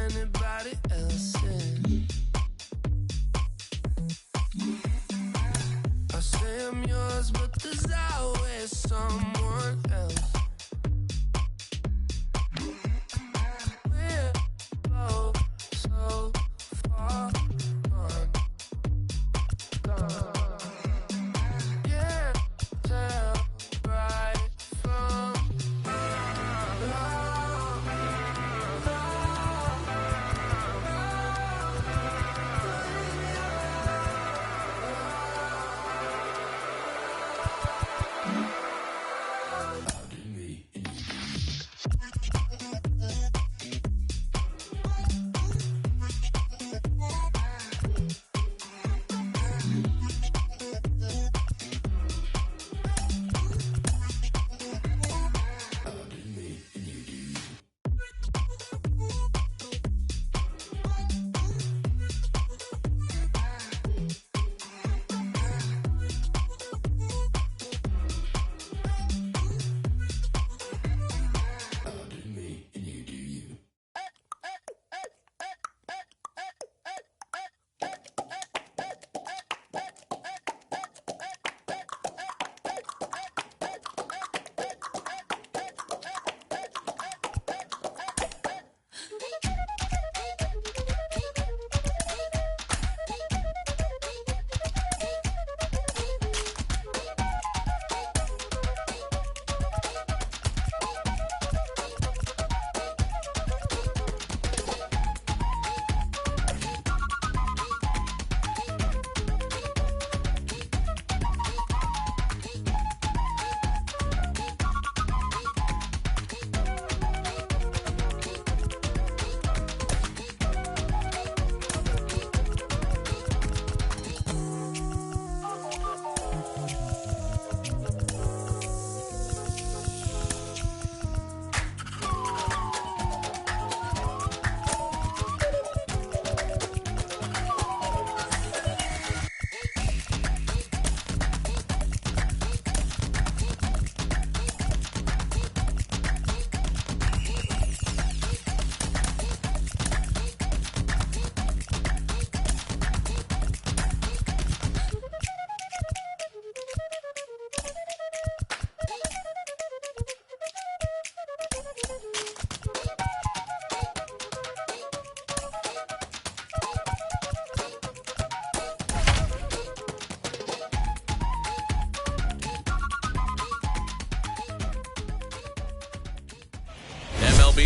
anybody else in. I say I'm yours, but there's always someone else. We're both so far gone. Can't tell right from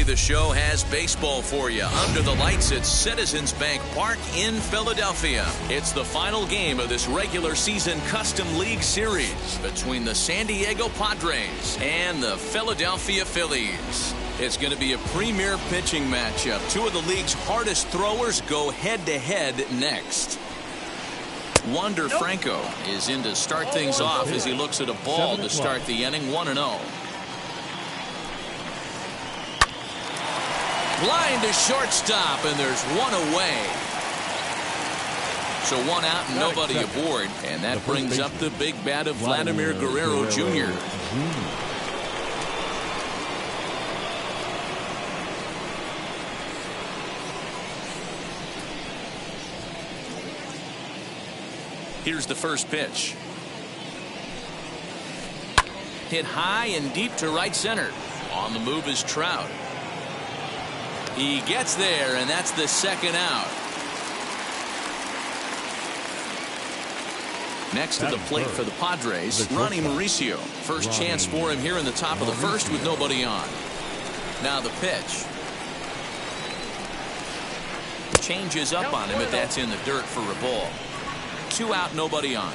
The show has baseball for you under the lights at Citizens Bank Park in Philadelphia. It's the final game of this regular season Custom League Series between the San Diego Padres and the Philadelphia Phillies. It's going to be a premier pitching matchup. Two of the league's hardest throwers go head-to-head next. Wander Franco is in to start things off as he looks at a ball to start the inning 1-0. Line to shortstop, and there's one away. So one out and nobody aboard, and that brings up the big bat of Vladimir Guerrero Jr. Here's the first pitch. Hit high and deep to right center. On the move is Trout. He gets there, and that's the second out. Next to the plate for the Padres, Ronnie Mauricio. First chance for him here in the top of the first with nobody on. Now the pitch. Changes up on him, but that's in the dirt for a ball. 2 out, nobody on.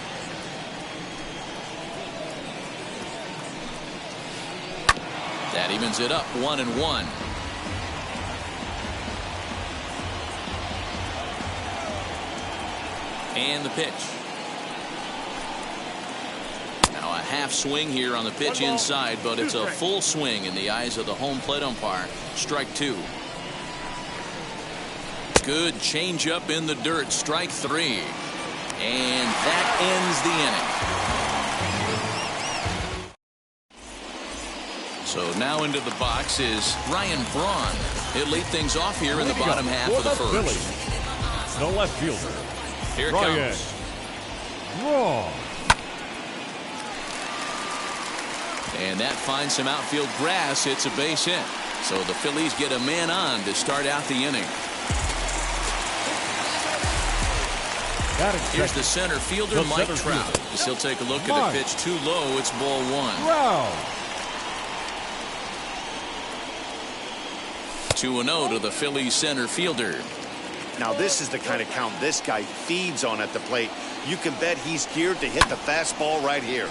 That evens it up 1-1. And the pitch. Now a half swing here on the pitch inside, but it's a full swing in the eyes of the home plate umpire. Strike 2. Good changeup in the dirt. Strike 3. And that ends the inning. So now into the box is Ryan Braun. He'll lead things off here in the bottom half of the first. Phillies, the left fielder. Here it Ryan comes. Braun. And that finds some outfield grass. It's a base hit. So the Phillies get a man on to start out the inning. Here's the center fielder, Mike Trout. As he'll take a look at the pitch too low. It's ball one. 2-0 to the Phillies center fielder. Now this is the kind of count this guy feeds on at the plate. You can bet he's geared to hit the fastball right here.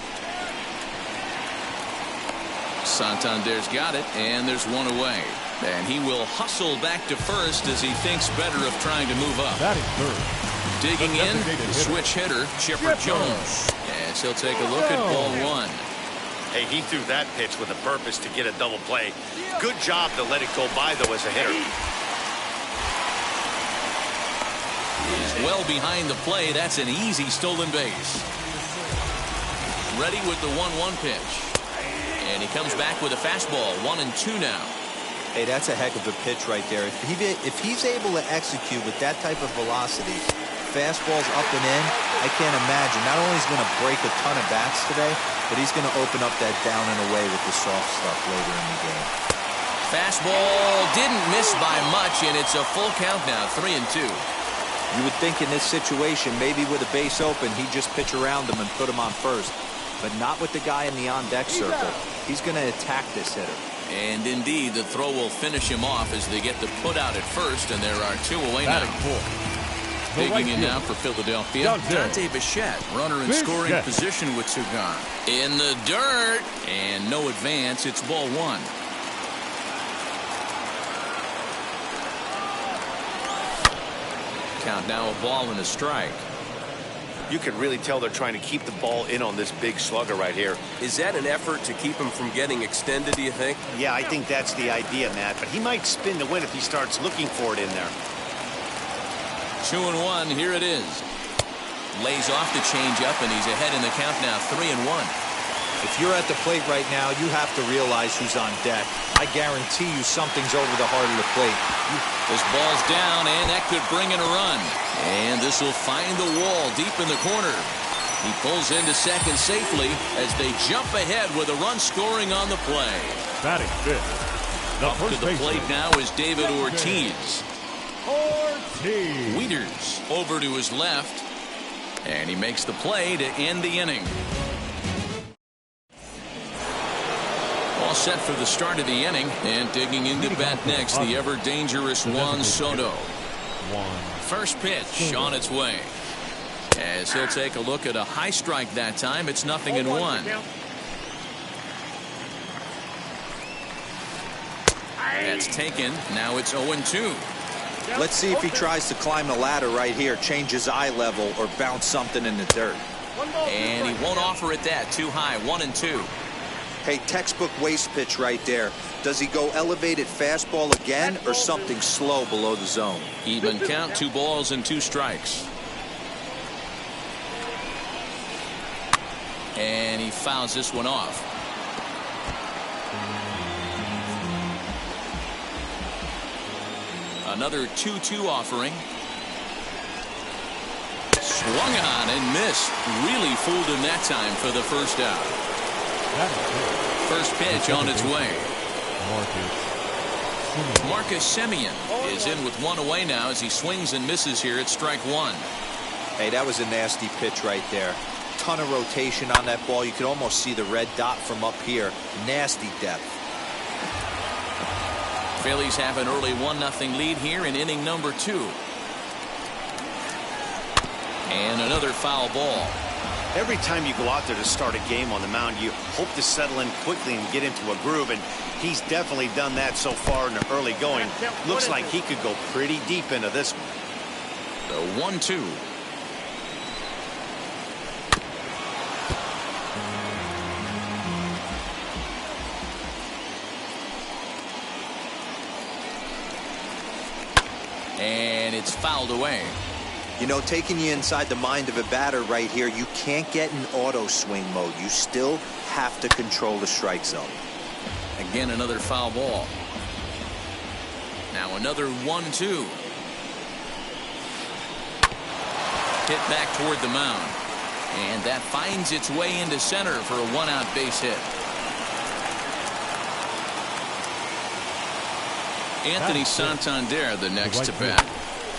Santander's got it, and there's one away. And he will hustle back to first as he thinks better of trying to move up. That is third. Digging in, the switch hitter, Chipper Jones. As he'll take a look at ball one. Hey, he threw that pitch with a purpose to get a double play. Good job to let it go by, though, as a hitter. He's well behind the play. That's an easy stolen base. Ready with the 1-1 pitch. And he comes back with a fastball. 1-2 now. Hey, that's a heck of a pitch right there. If he's able to execute with that type of velocity, fastballs up and in, I can't imagine. Not only is he going to break a ton of bats today, but he's going to open up that down and away with the soft stuff later in the game. Fastball didn't miss by much, and it's a full count now. 3-2. You would think in this situation, maybe with a base open, he'd just pitch around him and put him on first. But not with the guy in the on-deck circle. He's going to attack this hitter. And indeed, the throw will finish him off as they get the put out at first, and there are two away now. Digging in now for Philadelphia, Dante Bichette, runner in scoring position with two gone. In the dirt, and no advance. It's ball one. Count now a ball and a strike. You can really tell they're trying to keep the ball in on this big slugger right here. Is that an effort to keep him from getting extended, do you think? Yeah, I think that's the idea, Matt. But he might spin to win if he starts looking for it in there. 2-1. Here it is. Lays off the changeup, and he's ahead in the count now. 3-1. If you're at the plate right now, you have to realize who's on deck. I guarantee you something's over the heart of the plate. This ball's down, and that could bring in a run. And this will find the wall deep in the corner. He pulls into second safely as they jump ahead with a run scoring on the play. Batting fifth. Up to the plate now is David Ortiz. Wieters over to his left, and he makes the play to end the inning. All set for the start of the inning, and digging into bat next, the ever dangerous Juan Soto. First pitch on its way. As he'll take a look at a high strike that time, it's 0-1. That's taken. Now it's 0-2. Let's see if he tries to climb the ladder right here, change his eye level, or bounce something in the dirt. And he won't offer it that. Too high. 1-2. Hey, textbook waste pitch right there. Does he go elevated fastball again or something slow below the zone? Even count, 2 balls and 2 strikes. And he fouls this one off. Another 2-2 offering. Swung on and missed. Really fooled him that time for the first out. First pitch on its way. Marcus Semien is in with one away now as he swings and misses here at strike one. Hey, that was a nasty pitch right there. Ton of rotation on that ball. You could almost see the red dot from up here. Nasty depth. Phillies have an early 1-0 lead here in inning number 2. And another foul ball. Every time you go out there to start a game on the mound, you hope to settle in quickly and get into a groove, and he's definitely done that so far in the early going. Looks like he could go pretty deep into this one. The 1-2. And it's fouled away. You know, taking you inside the mind of a batter right here, you can't get in auto swing mode. You still have to control the strike zone. Again, another foul ball. Now another 1-2. Hit back toward the mound. And that finds its way into center for a one-out base hit. Anthony Santander, the next to bat.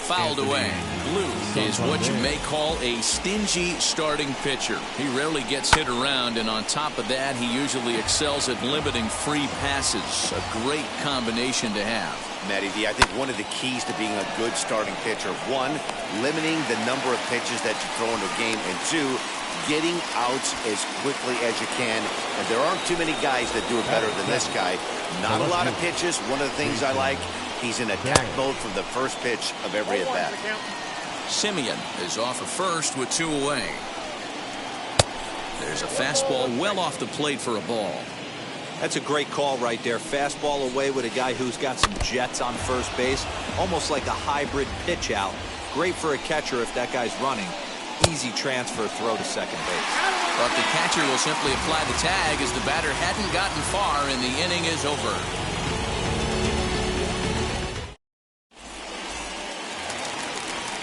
Fouled away. Blue is what you may call a stingy starting pitcher. He rarely gets hit around, and on top of that, he usually excels at limiting free passes. A great combination to have. Matty V, I think one of the keys to being a good starting pitcher, one, limiting the number of pitches that you throw into a game, and two, getting outs as quickly as you can. And there aren't too many guys that do it better than this guy. Not a lot of pitches. One of the things I like, he's in attack mode from the first pitch of every at-bat. Simeon is off of first with 2 away. There's a fastball well off the plate for a ball. That's a great call right there. Fastball away with a guy who's got some jets on first base. Almost like a hybrid pitch out. Great for a catcher if that guy's running. Easy transfer throw to second base. But the catcher will simply apply the tag as the batter hadn't gotten far and the inning is over.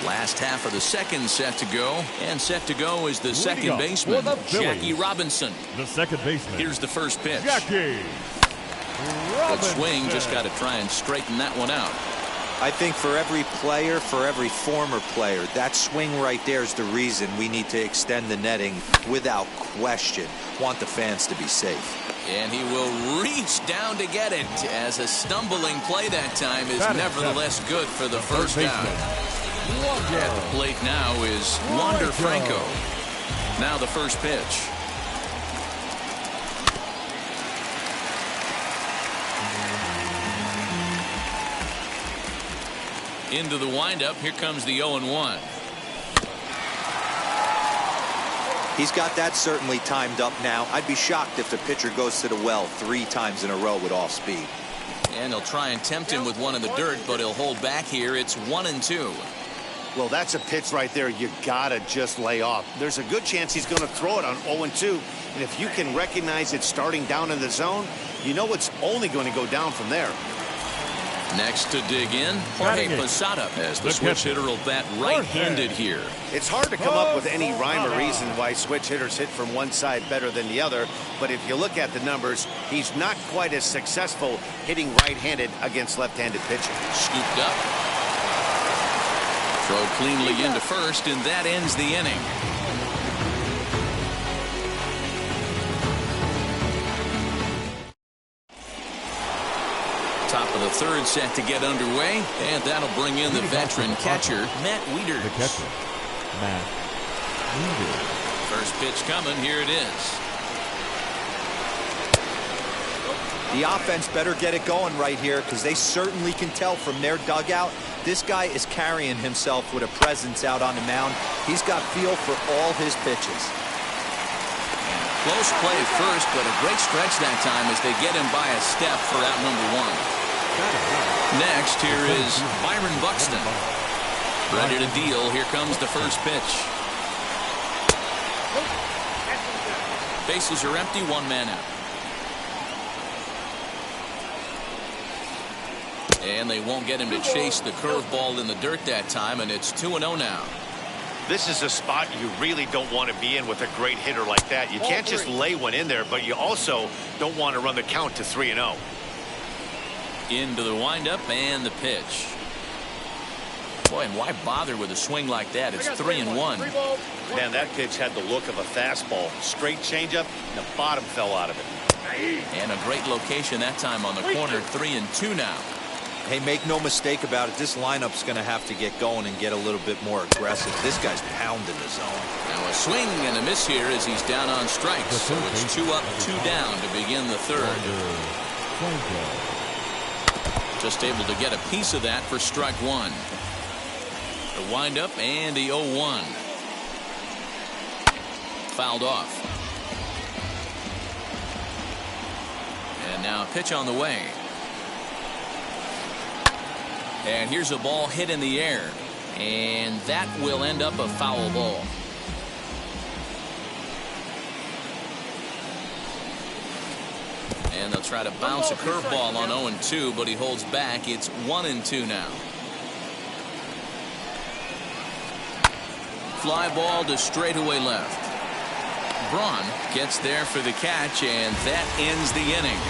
Last half of the second set to go, and set to go is the second baseman, Jackie Robinson. The second baseman. Here's the first pitch. Jackie Good swing, just got to try and straighten that one out. I think for every player, for every former player, that swing right there is the reason we need to extend the netting without question. Want the fans to be safe. And he will reach down to get it, as a stumbling play that time is nevertheless good for the first down. At the plate now is Wander Franco. Now the first pitch. Into the windup. Here comes the 0-1. He's got that certainly timed up now. I'd be shocked if the pitcher goes to the well 3 times in a row with off speed. And he'll try and tempt him with one in the dirt, but he'll hold back here. It's 1-2. Well, that's a pitch right there you gotta just lay off. There's a good chance he's going to throw it on 0-2, and if you can recognize it starting down in the zone, you know it's only going to go down from there. Next to dig in, Jorge Posada, as the switch hitter will bat right-handed here. It's hard to come up with any rhyme or reason why switch hitters hit from one side better than the other, but if you look at the numbers, he's not quite as successful hitting right-handed against left-handed pitching. Scooped up. Throw cleanly into first, and that ends the inning. Top of the third set to get underway, and that'll bring in the veteran catcher, Matt Wieters. The catcher, Matt Wieters. First pitch coming. Here it is. The offense better get it going right here, because they certainly can tell from their dugout this guy is carrying himself with a presence out on the mound. He's got feel for all his pitches. Close play at first, but a great stretch that time as they get him by a step for out number 1. Next, here is Byron Buxton. Ready to deal. Here comes the first pitch. Bases are empty, 1 man out. And they won't get him to chase the curveball in the dirt that time, and it's 2-0 now. This is a spot you really don't want to be in with a great hitter like that. You can't just lay one in there, but you also don't want to run the count to 3-0. Into the windup and the pitch. Boy, and why bother with a swing like that? It's 3-1. Man, that pitch had the look of a fastball. Straight changeup, and the bottom fell out of it. And a great location that time on the corner. 3-2 now. Hey, make no mistake about it. This lineup's going to have to get going and get a little bit more aggressive. This guy's pounding the zone. Now a swing and a miss here as he's down on strikes. So it's 2 up, 2 down to begin the third. Just able to get a piece of that for strike 1. The windup and the 0-1. Fouled off. And now a pitch on the way. And here's a ball hit in the air. And that will end up a foul ball. And they'll try to bounce a curveball on 0-2, but he holds back. It's 1-2 now. Fly ball to straightaway left. Braun gets there for the catch, and that ends the inning.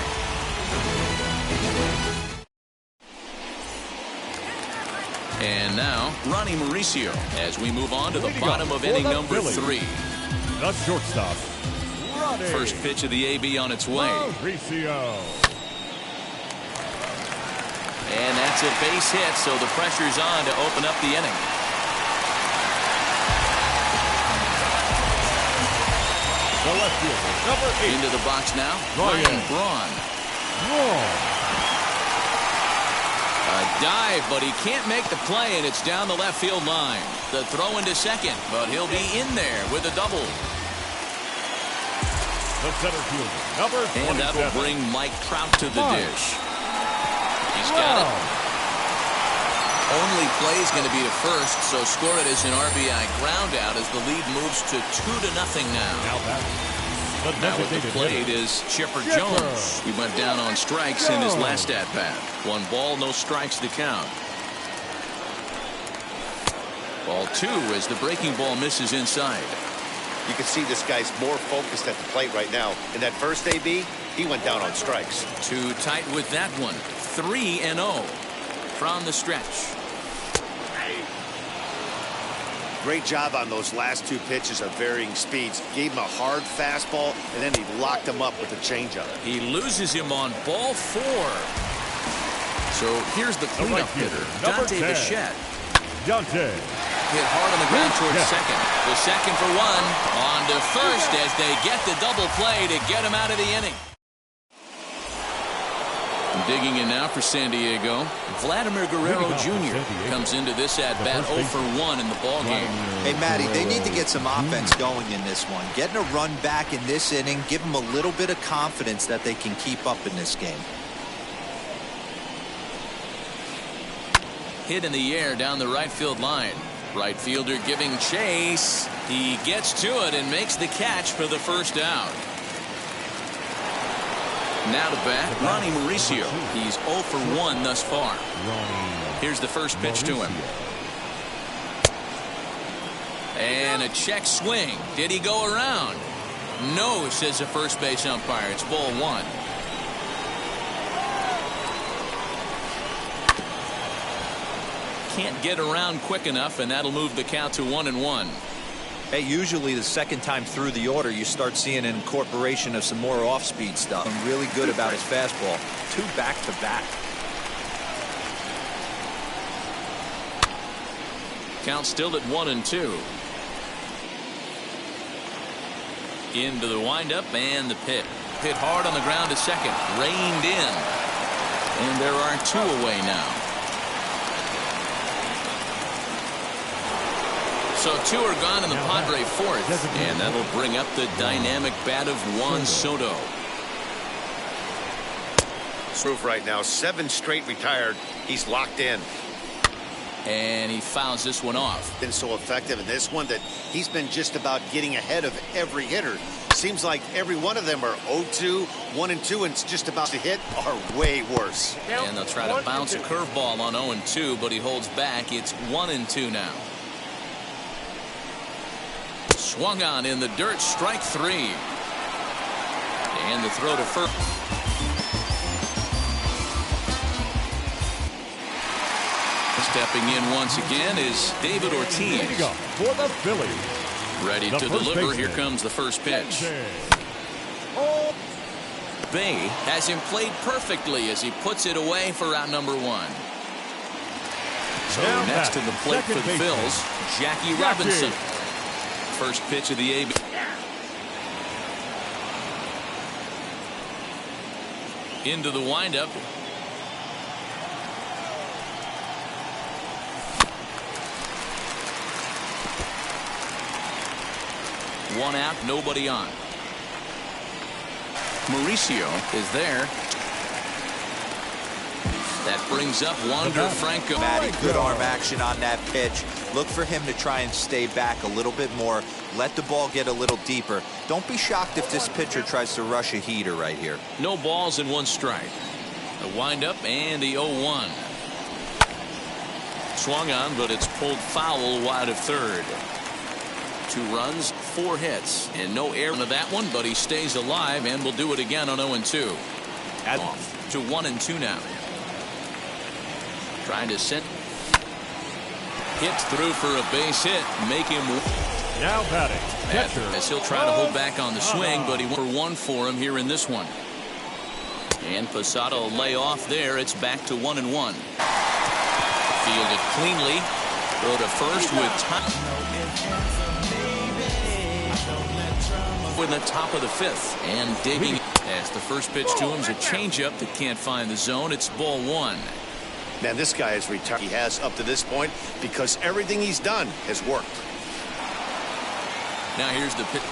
And now, Ronnie Mauricio as we move on to the bottom of inning number 3. The shortstop, Ronnie. First pitch of the AB on its way. Mauricio. And that's a base hit, so the pressure's on to open up the inning. The left fielder, number 8. Into the box now, Ryan Braun. A dive, but he can't make the play, and it's down the left field line. The throw into second, but he'll be in there with a double. The center fielder, number 27. And that'll bring Mike Trout to the dish. He's got it. Only play is going to be to first, so score it as an RBI ground out as the lead moves to 2-0 now. Now at the plate is Chipper Jones. He went down on strikes in his last at-bat. 1 ball, no strikes to count. Ball 2 as the breaking ball misses inside. You can see this guy's more focused at the plate right now. In that first AB, he went down on strikes. Too tight with that one. 3-0 from the stretch. Great job on those last 2 pitches of varying speeds. Gave him a hard fastball, and then he locked him up with a changeup. He loses him on ball 4. So here's the cleanup hitter, Dante Bichette. Hit hard on the ground towards second. The second for 1. On to first as they get the double play to get him out of the inning. Digging in now for San Diego, Vladimir Guerrero Jr. comes into this at-bat 0 for 1 in the ballgame. Hey, Matty, they need to get some offense going in this one. Getting a run back in this inning, give them a little bit of confidence that they can keep up in this game. Hit in the air down the right field line. Right fielder giving chase. He gets to it and makes the catch for the first out. Now to bat, Ronnie Mauricio. He's 0 for 1 thus far. Here's the first pitch to him. And a check swing. Did he go around? No, says the first base umpire. It's ball 1. Can't get around quick enough, and that'll move the count to 1-1. Hey, usually the second time through the order, you start seeing an incorporation of some more off-speed stuff. I'm really good about his fastball. 2 back-to-back. Count still at 1-2. Into the windup and the pit. Hit hard on the ground to second. Reined in. And there are 2 away now. So 2 are gone in the Padre 4th, and that'll bring up the dynamic bat of Juan Soto. Proof right now, 7 straight retired. He's locked in. And he fouls this one off. Been so effective in this one that he's been just about getting ahead of every hitter. Seems like every one of them are 0-2, 1-2, and it's just about to hit are way worse. And they'll try to bounce a curveball on 0-2, but he holds back. It's 1-2 now. Swung on in the dirt, strike 3. And the throw to first. Stepping in once again is David Ortiz. For the Phillies. Ready to deliver. Here comes the first pitch. Bay has him played perfectly as he puts it away for out number 1. So next to the plate for the Phils, Jackie Robinson. First pitch of the AB. Into the windup. One out, nobody on. Mauricio is there. That brings up Wander Franco. Matty, good arm action on that pitch. Look for him to try and stay back a little bit more. Let the ball get a little deeper. Don't be shocked if this pitcher tries to rush a heater right here. No balls and 1 strike. A windup and the 0-1. Swung on, but it's pulled foul wide of third. 2 runs, 4 hits, and no error into that one, but he stays alive and will do it again on 0-2. Off to 1-2 now. Trying to send. Hits through for a base hit, make him. Now batting, catcher. As he'll try to hold back on the swing, but he went for 1 for him here in this one. And Posada will lay off there. It's back to 1-1. Fielded cleanly. Throw to first with time. In the top of the 5th and digging as the first pitch to him is a changeup that can't find the zone. It's ball 1. Man, this guy is retired. He has up to this point because everything he's done has worked. Now here's the pitch.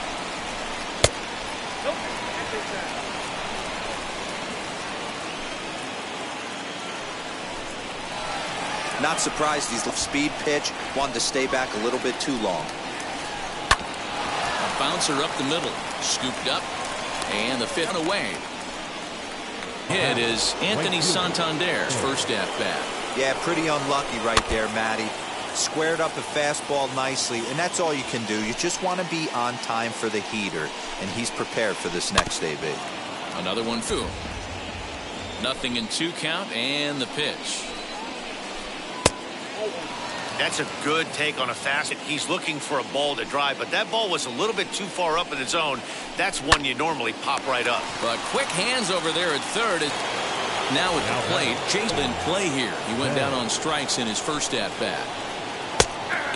Not surprised he's speed pitch. Wanted to stay back a little bit too long. A bouncer up the middle. Scooped up. And the 5th away. Hit is Anthony Santander's first at bat. Yeah, pretty unlucky right there, Matty. Squared up a fastball nicely, and that's all you can do. You just want to be on time for the heater, and he's prepared for this next AB. Another one, too. Nothing in 2 count, and the pitch. That's a good take on a fast. He's looking for a ball to drive, but that ball was a little bit too far up in the zone. That's one you normally pop right up. But quick hands over there at third. Now at the plate, Chase in play here. He went down on strikes in his first at bat.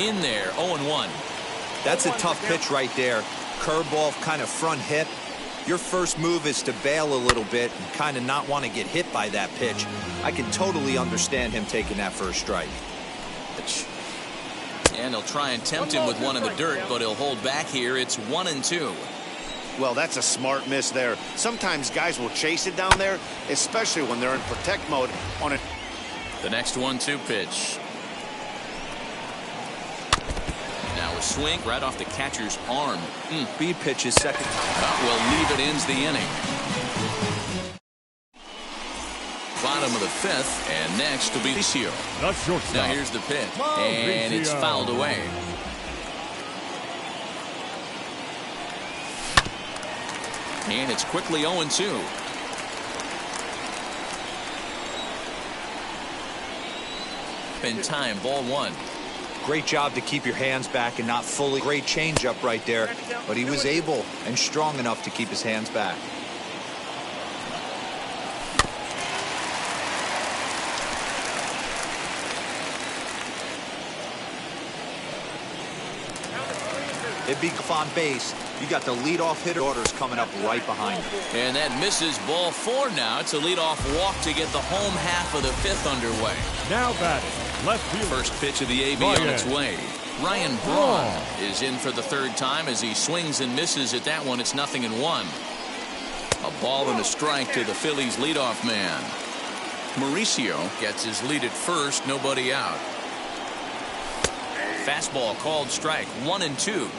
In there, 0-1. That's a tough pitch right there. Curveball, kind of front hit. Your first move is to bail a little bit and kind of not want to get hit by that pitch. I can totally understand him taking that first strike. And he'll try and tempt him with one in the dirt, but he'll hold back here. It's 1-2. Well, that's a smart miss there. Sometimes guys will chase it down there, especially when they're in protect mode on it. The next 1-2 pitch. Now a swing right off the catcher's arm. Speed pitch is second. Will leave it, ends the inning. Bottom of the 5th, and next will be Mauricio. The shortstop. Now here's the pitch, and it's fouled away. And it's quickly 0-2. In time, ball 1. Great job to keep your hands back and not fully. Great changeup right there, but he was able and strong enough to keep his hands back. It'd be on base. You got the leadoff hitter orders coming up right behind him. And that misses ball 4 now. It's a leadoff walk to get the home half of the 5th underway. Now batting, left field. First pitch of the AB on its way. Ryan Braun is in for the 3rd time as he swings and misses at that one. It's 0-1. A ball and a strike to the Phillies leadoff man. Mauricio gets his lead at first, nobody out. Fastball called strike, 1-2.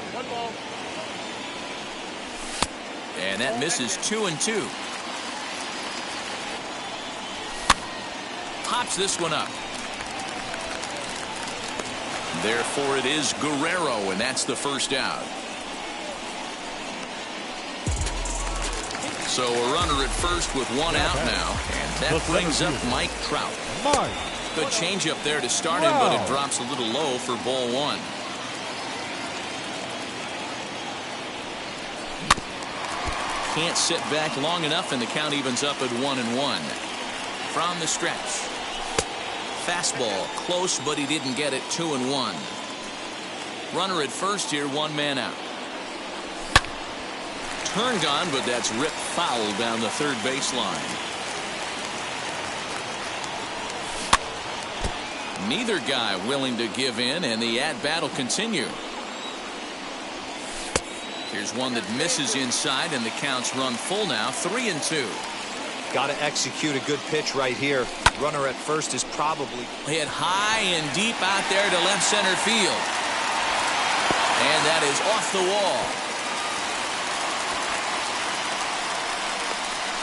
And that misses 2-2. Pops this one up. Therefore it is Guerrero, and that's the first out. So a runner at first with 1 out now, and that brings up Mike Trout. Good changeup there to start him, but it drops a little low for ball 1. Can't sit back long enough, and the count evens up at 1-1. From the stretch. Fastball close, but he didn't get it. 2-1. Runner at first here, 1 man out. Turned on, but that's ripped foul down the 3rd baseline. Neither guy willing to give in, and the at-bat will continue. Here's one that misses inside, and the count's run full now, 3-2. Got to execute a good pitch right here. Runner at first is probably hit high and deep out there to left center field. And that is off the wall.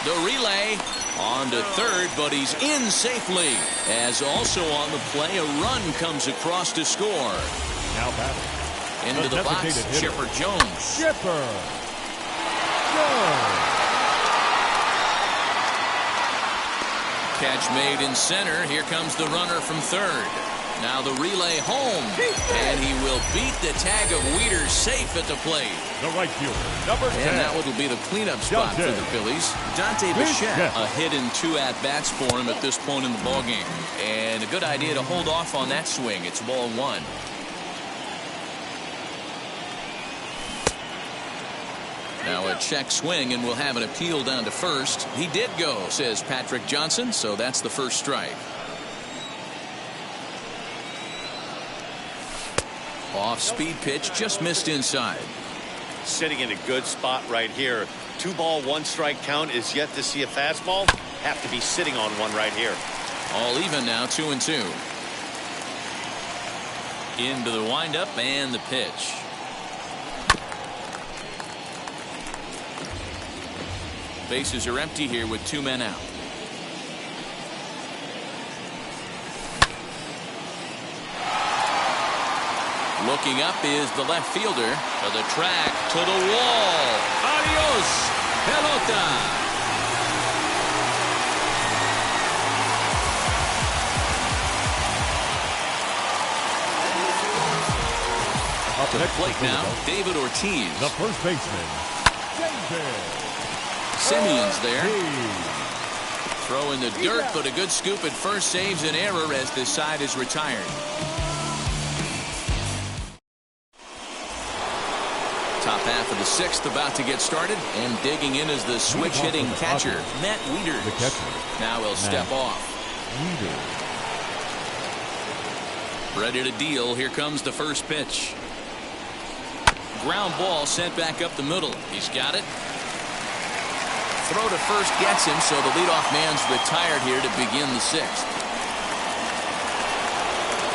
The relay on to third, but he's in safely. As also on the play, a run comes across to score. Now batting. Into the box, Chipper Jones. Chipper Jones. Catch made in center. Here comes the runner from third. Now the relay home. And he will beat the tag of Wieters safe at the plate. The right fielder, number 10. And that will be the cleanup spot for the Phillies. Dante Bichette. A hit and 2 at-bats for him at this point in the ballgame. And a good idea to hold off on that swing. It's ball 1. Now a check swing, and we'll have an appeal down to first. He did go, says Patrick Johnson, so that's the first strike. Off-speed pitch, just missed inside. Sitting in a good spot right here. 2 ball, 1 strike count is yet to see a fastball. Have to be sitting on one right here. All even now, 2-2. Into the windup and the pitch. Bases are empty here with 2 men out. Looking up is the left fielder. To the track, to the wall. Adios, pelota. Up to the plate now, David Ortiz. The first baseman, David. Simeon's there. Throw in the dirt, but a good scoop at first saves an error as this side is retired. Top half of the 6th about to get started, and digging in is the switch-hitting catcher, Matt Wieters. The catcher. Now he'll step off. Ready to deal. Here comes the first pitch. Ground ball sent back up the middle. He's got it. Throw to first gets him, so the leadoff man's retired here to begin the 6th.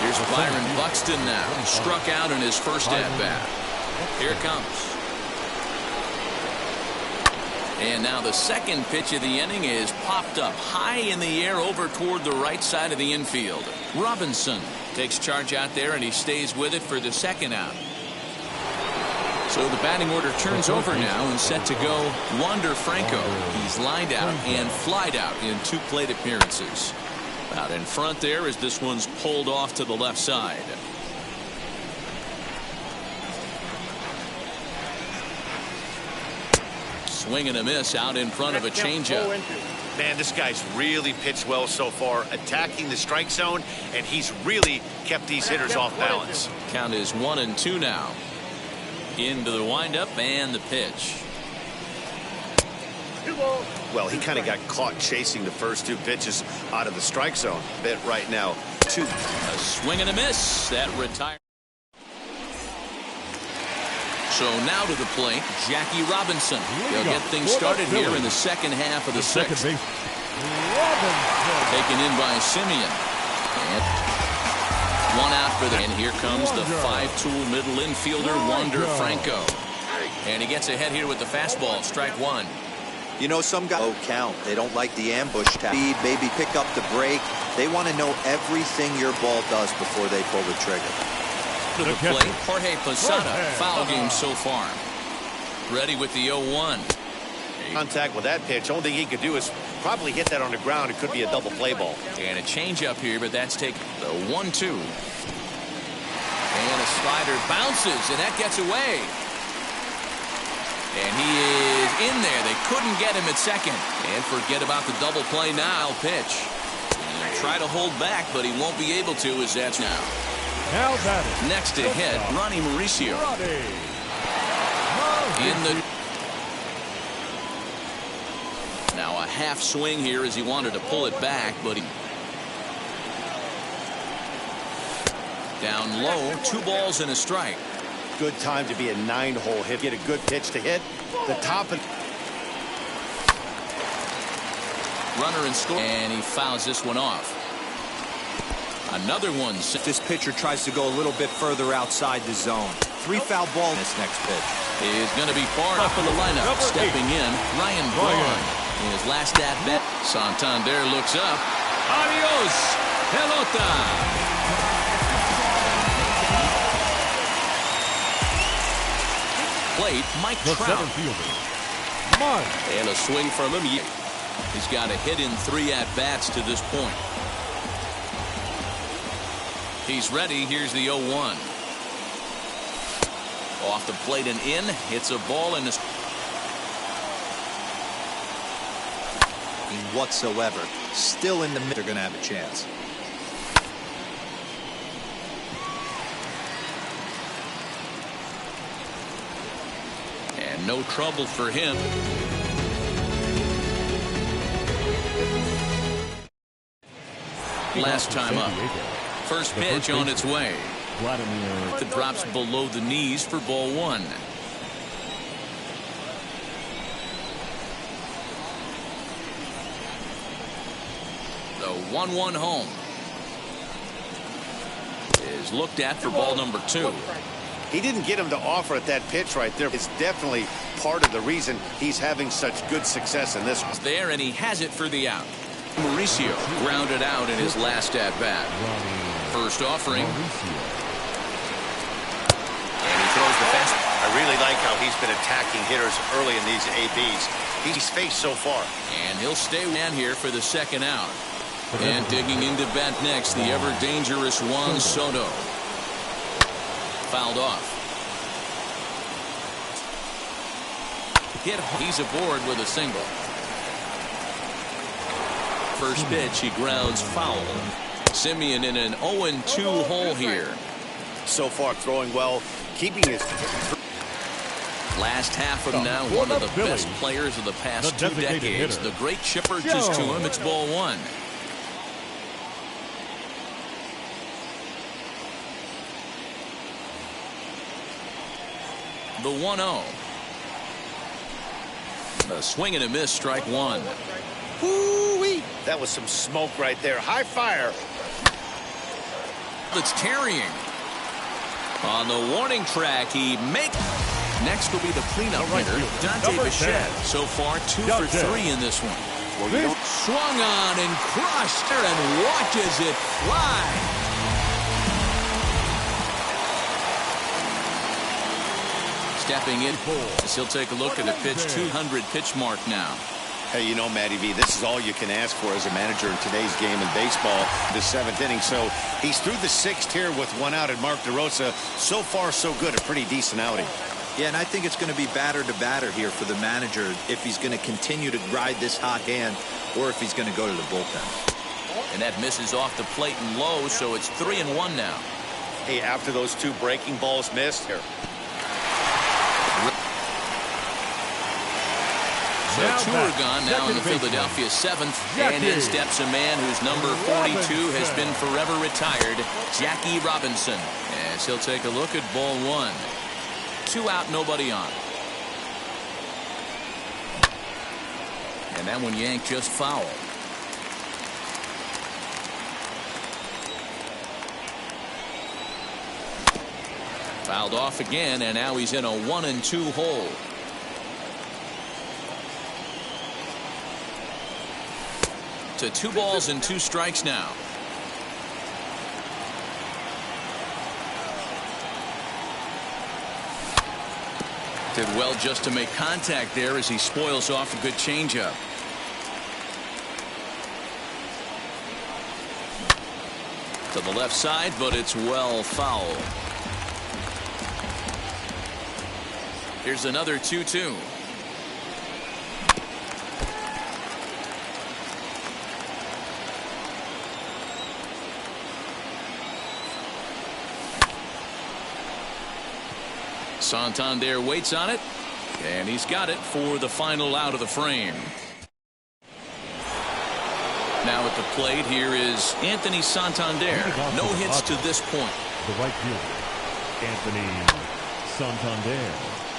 Here's Byron Buxton now. Struck out in his first at-bat. Here it comes. And now the second pitch of the inning is popped up high in the air over toward the right side of the infield. Robinson takes charge out there, and he stays with it for the second out. So the batting order turns over now and set to go Wander Franco. He's lined out and flied out in 2 plate appearances. Out in front there as this one's pulled off to the left side. Swing and a miss out in front of a changeup. Man, this guy's really pitched well so far, attacking the strike zone, and he's really kept these hitters off balance. Count is 1-2 now. Into the windup and the pitch. Well, he kind of got caught chasing the first 2 pitches out of the strike zone. Bit right now. 2. A swing and a miss. That retired. So now to the plate, Jackie Robinson. He'll get things started here in the second half of the 6th. Taken in by Simeon. And 1 out for the. And here comes the 5-tool middle infielder, Wander Franco. And he gets ahead here with the fastball, strike 1. You know, some guys low count. They don't like the ambush speed, maybe pick up the break. They want to know everything your ball does before they pull the trigger. To the plate, Jorge Posada. Foul game so far. Ready with the 0-1. Contact with that pitch. Only thing he could do is probably hit that on the ground. It could be a double play ball. And a changeup here, but that's taken. The 1-2. And a slider bounces, and that gets away. And he is in there. They couldn't get him at second. And forget about the double play now. Pitch. And try to hold back, but he won't be able to as that's now. Now batting. Next to hit, Ronnie Mauricio. In the. Now a half swing here as he wanted to pull it back, but he. Down low, 2 balls and a strike. Good time to be a 9-hole hit. Get a good pitch to hit. The top of. Runner and score. And he fouls this one off. Another one. This pitcher tries to go a little bit further outside the zone. 3 foul ball in this next pitch. Is going to be far up in the lineup. Stepping in, Ryan Braun. In his last at-bat, Santander looks up. Adios, pelota. Plate, Mike Trout. And a swing from him. He's got a hit in 3 at-bats to this point. He's ready. Here's the 0-1. Off the plate and in. Hits a ball in his. Whatsoever. Still in the middle. They're going to have a chance. And no trouble for him. Last time up. First pitch on its way. It drops below the knees for ball 1. The 1-1 home is looked at for ball number 2. He didn't get him to offer at that pitch right there. It's definitely part of the reason he's having such good success in this one. There, and he has it for the out. Mauricio grounded out in his last at-bat. First offering. And he throws the fastball. I really like how he's been attacking hitters early in these ABs. He's faced so far. And he'll stay down here for the second out. And digging into bat next, the ever-dangerous Juan Soto. Fouled off. Hit. He's aboard with a single. First pitch, he grounds foul. Simeon in an 0-2 hole here. So far throwing well, keeping his. Last half of now, one of the best players of the past 2 decades. The great chipper just to him. It's ball 1. The 1-0. A swing and a miss, strike 1. Woo-wee. That was some smoke right there. High fire. It's carrying. On the warning track, he makes. Next will be the cleanup hitter, Dante Bichette. So far, 2 for 3 in this one. Swung on and crushed her and watches it fly. Stepping in, he'll take a look at the pitch 200 pitch mark now. Hey, you know, Matty V, this is all you can ask for as a manager in today's game in baseball, the 7th inning. So he's through the 6th here with 1 out at Mark DeRosa. So far, so good. A pretty decent outing. Yeah, and I think it's going to be batter to batter here for the manager if he's going to continue to ride this hot hand or if he's going to go to the bullpen. And that misses off the plate and low, so it's 3-1 now. Hey, after those 2 breaking balls missed here. So 2 are gone now in the Philadelphia 7th. And in steps a man whose number 42 has been forever retired, Jackie Robinson. As he'll take a look at ball 1. 2 out, nobody on. And that one yanked just foul. Fouled off again, and now he's in a 1-2 hole. To 2 balls and 2 strikes now. Did well just to make contact there as he spoils off a good changeup. To the left side, but it's well foul. Here's another 2-2. Santander waits on it, and he's got it for the final out of the frame. Now at the plate, here is Anthony Santander. No hits to this point. The right fielder, Anthony Santander.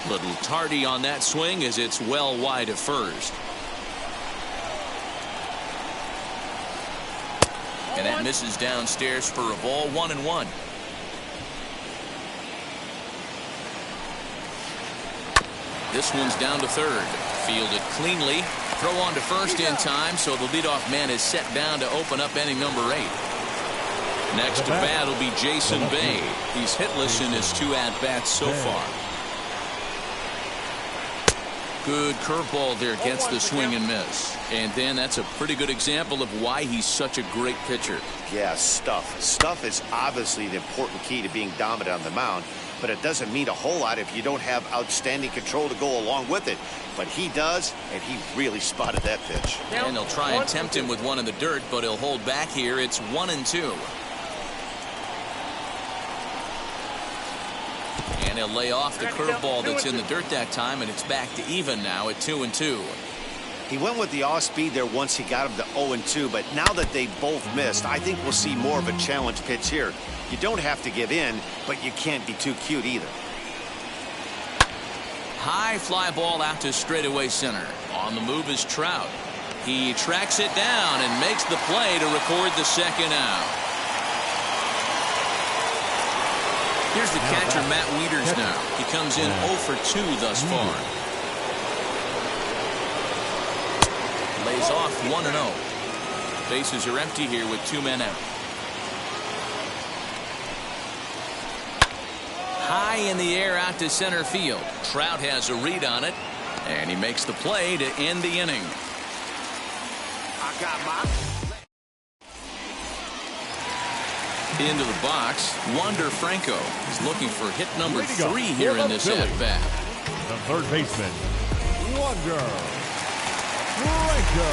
Little tardy on that swing as it's well wide of first. And that misses downstairs for a ball, 1-1. This one's down to third. Fielded cleanly. Throw on to first in time, so the leadoff man is set down to open up inning number 8. Next to bat will be Jason Bay. He's hitless in his 2 at-bats so far. Good curveball there, gets the swing and miss. And then that's a pretty good example of why he's such a great pitcher. Yeah, stuff. Stuff is obviously the important key to being dominant on the mound, but it doesn't mean a whole lot if you don't have outstanding control to go along with it. But he does, and he really spotted that pitch. And they'll try and tempt him with one in the dirt, but he'll hold back here. It's 1-2. And he'll lay off the curveball that's in the dirt that time, and it's back to even now at 2-2. He went with the off speed there once he got him to 0-2, but now that they both missed, I think we'll see more of a challenge pitch here. You don't have to give in, but you can't be too cute either. High fly ball out to straightaway center. On the move is Trout. He tracks it down and makes the play to record the second out. Here's the catcher, Matt Wieters now. He comes in 0 for 2 thus far. Lays off 1-0. Bases are empty here with 2 men out. High in the air out to center field. Trout has a read on it, and he makes the play to end the inning. Into the box, Wander Franco is looking for hit number 3 here in this at-bat. The third baseman, Wander Franco.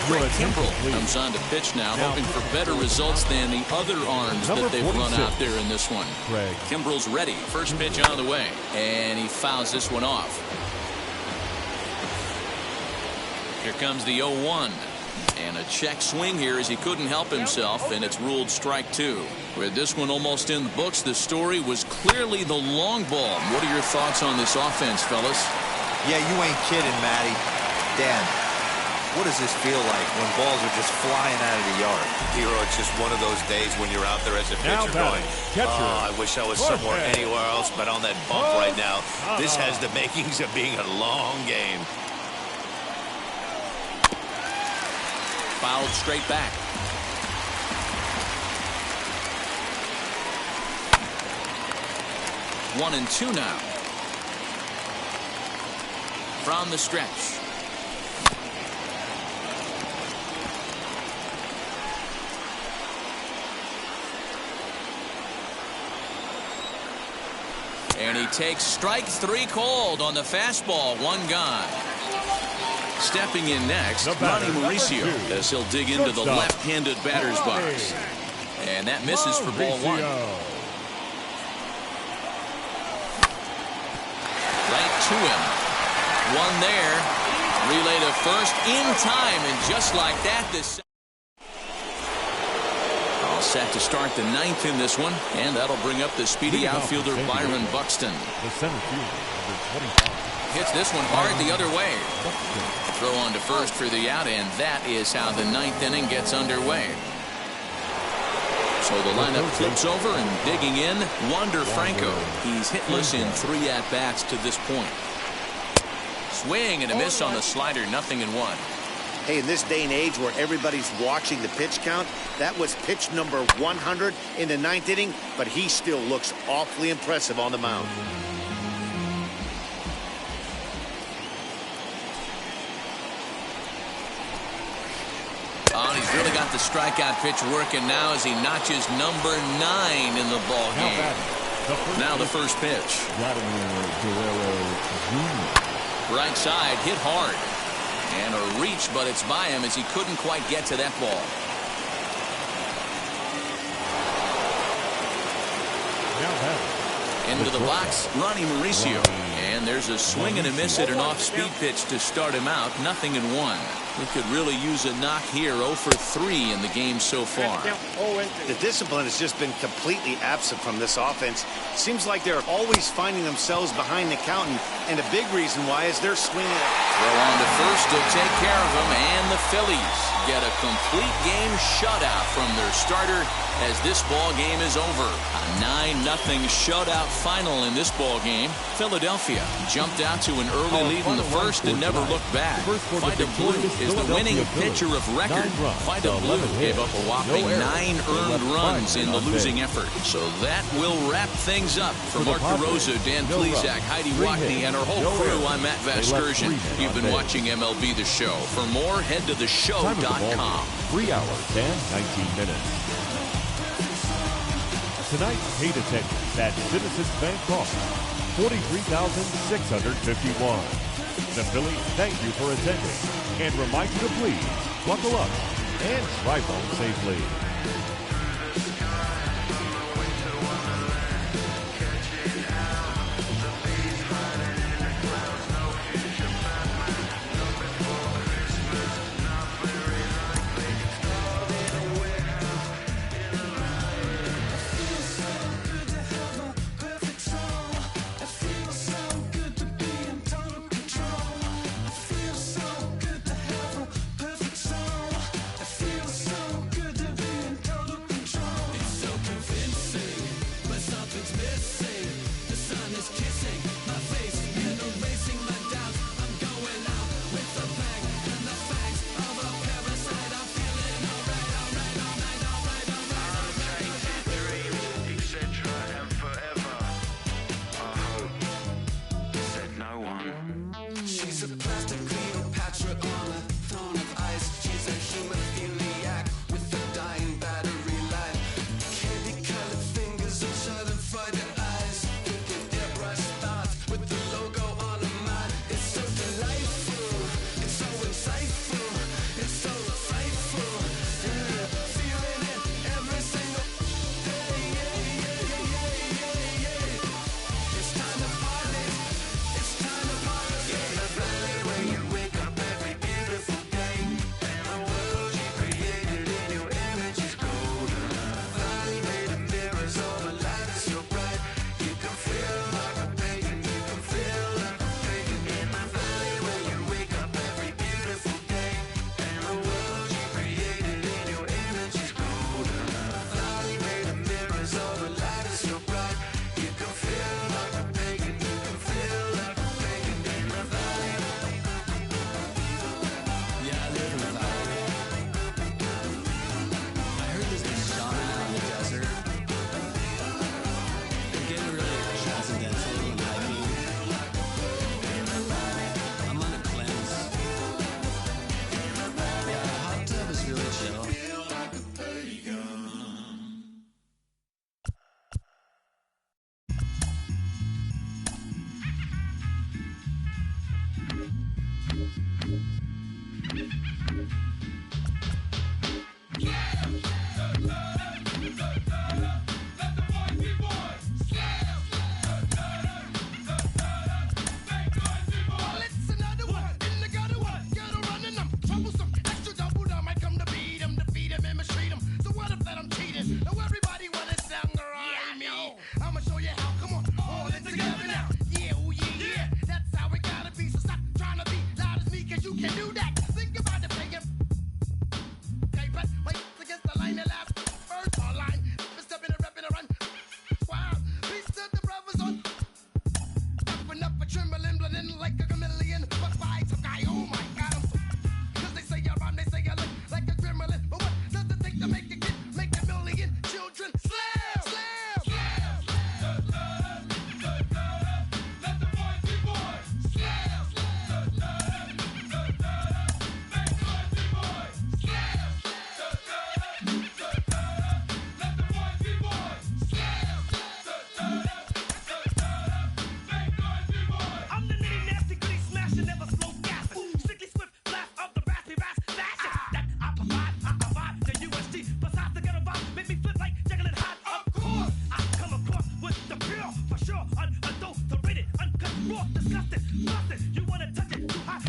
Greg Kimbrell comes on to pitch now, hoping for better results than the other arms that they've run out there in this one. Kimbrell's ready. First pitch on the way, and he fouls this one off. Here comes the 0-1. And a check swing here as he couldn't help himself, and it's ruled strike 2. With this one almost in the books, the story was clearly the long ball. What are your thoughts on this offense, fellas? Yeah, you ain't kidding, Matty. Dan, what does this feel like when balls are just flying out of the yard? Hero, it's just one of those days when you're out there as a pitcher going, oh, I wish I was somewhere anywhere else but on that bump right now. This has the makings of being a long game. Fouled straight back. One and 2 now. From the stretch. And he takes strike 3 called on the fastball. 1 gone. Stepping in next, Ronnie Mauricio, as he'll dig into the left-handed batter's box. And that misses for ball 1. Right to him. 1 there. Relay to first in time, and just like that, this all set to start the 9th in this one, and that'll bring up the speedy outfielder Byron Buxton. The center fielder, number 25. Hits this one hard the other way. Throw on to first for the out, and that is how the 9th inning gets underway. So the lineup flips over, and digging in, Wander Franco. He's hitless in 3 at-bats to this point. Swing and a miss on the slider, 0-1. Hey, in this day and age where everybody's watching the pitch count, that was pitch number 100 in the 9th inning, but he still looks awfully impressive on the mound. Oh, he's really got the strikeout pitch working now as he notches number 9 in the ball game. Now the first pitch. Right side, hit hard. And a reach, but it's by him as he couldn't quite get to that ball. Into the box, Ronnie Mauricio. And there's a swing and a miss at an off-speed pitch to start him out. 0-1. We could really use a knock here. 0 for 3 in the game so far. The discipline has just been completely absent from this offense. Seems like they're always finding themselves behind the count, and And a big reason why is they're swinging. Throw on to first to take care of him, and the Phillies get a complete game shutout from their starter as this ball game is over. A 9-0 shutout final in this ball game. Philadelphia jumped out to an early lead in the first and never looked back. Vida Blue is the winning pitcher of record. Vida Blue gave up a whopping 9 earned runs in the losing effort. So that will wrap things up. For Mark DeRosa, Dan Plesac, Heidi Wackney, and our whole crew, I'm Matt Vasgersian. You've been watching MLB The Show. For more, head to theshow.com. 3 hours and 19 minutes. Tonight, paid attendance at Citizens Bank Park, 43,651. The Phillies thank you for attending and remind you to please buckle up and drive home safely.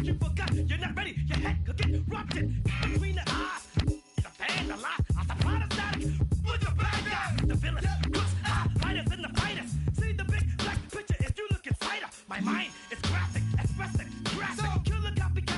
You forgot, you're not ready. Your head could get ruptured between the eyes.